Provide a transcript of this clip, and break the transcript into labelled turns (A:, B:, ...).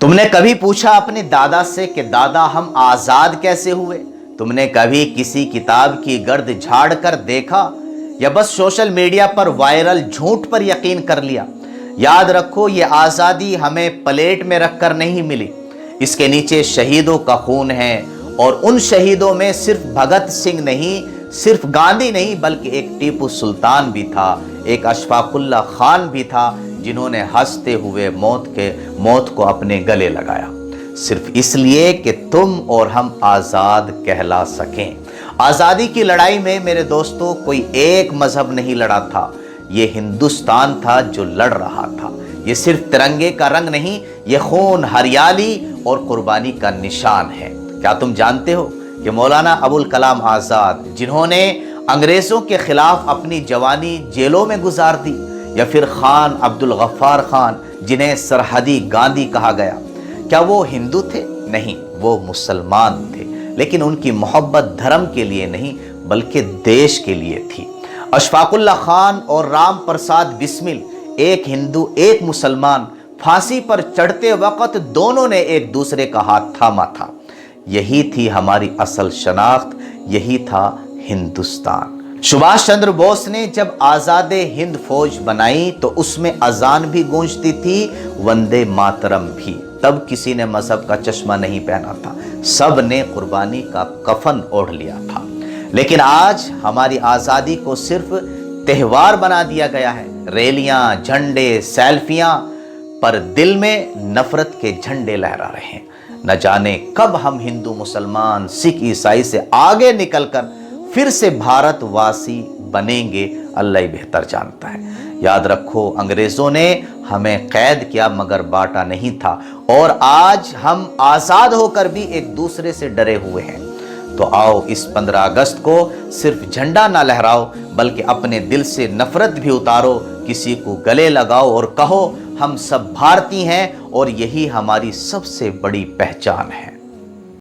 A: تم نے کبھی پوچھا اپنے دادا سے کہ دادا ہم آزاد کیسے ہوئے؟ تم نے کبھی کسی کتاب کی گرد جھاڑ کر دیکھا یا بس سوشل میڈیا پر وائرل جھوٹ پر یقین کر لیا؟ یاد رکھو، یہ آزادی ہمیں پلیٹ میں رکھ کر نہیں ملی، اس کے نیچے شہیدوں کا خون ہے، اور ان شہیدوں میں صرف بھگت سنگھ نہیں، صرف گاندھی نہیں، بلکہ ایک ٹیپو سلطان بھی تھا، ایک اشفاق اللہ خان بھی تھا، جنہوں نے ہنستے ہوئے موت کو اپنے گلے لگایا، صرف اس لیے کہ تم اور ہم آزاد کہلا سکیں۔ آزادی کی لڑائی میں میرے دوستو کوئی ایک مذہب نہیں لڑا تھا، یہ ہندوستان تھا جو لڑ رہا تھا۔ یہ صرف ترنگے کا رنگ نہیں، یہ خون، ہریالی اور قربانی کا نشان ہے۔ کیا تم جانتے ہو کہ مولانا ابوالکلام آزاد، جنہوں نے انگریزوں کے خلاف اپنی جوانی جیلوں میں گزار دی، یا پھر خان عبدالغفار خان، جنہیں سرحدی گاندھی کہا گیا، کیا وہ ہندو تھے؟ نہیں، وہ مسلمان تھے، لیکن ان کی محبت دھرم کے لیے نہیں بلکہ دیش کے لیے تھی۔ اشفاق اللہ خان اور رام پرساد بسمل، ایک ہندو ایک مسلمان، پھانسی پر چڑھتے وقت دونوں نے ایک دوسرے کا ہاتھ تھاما تھا۔ یہی تھی ہماری اصل شناخت، یہی تھا ہندوستان۔ سبھاش چندر بوس نے جب آزاد ہند فوج بنائی تو اس میں اذان بھی گونجتی تھی، وندے ماترم بھی۔ تب کسی نے مذہب کا چشمہ نہیں پہنا تھا، سب نے قربانی کا کفن اوڑھ لیا تھا۔ لیکن آج ہماری آزادی کو صرف تہوار بنا دیا گیا ہے، ریلیاں، جھنڈے، سیلفیاں، پر دل میں نفرت کے جھنڈے لہرا رہے ہیں۔ نہ جانے کب ہم ہندو، مسلمان، سکھ، عیسائی سے آگے نکل کر پھر سے بھارت واسی بنیں گے، اللہ ہی بہتر جانتا ہے۔ یاد رکھو، انگریزوں نے ہمیں قید کیا مگر باٹا نہیں تھا، اور آج ہم آزاد ہو کر بھی ایک دوسرے سے ڈرے ہوئے ہیں۔ تو آؤ اس 15 اگست کو صرف جھنڈا نہ لہراؤ بلکہ اپنے دل سے نفرت بھی اتارو، کسی کو گلے لگاؤ اور کہو ہم سب بھارتی ہیں اور یہی ہماری سب سے بڑی پہچان ہے۔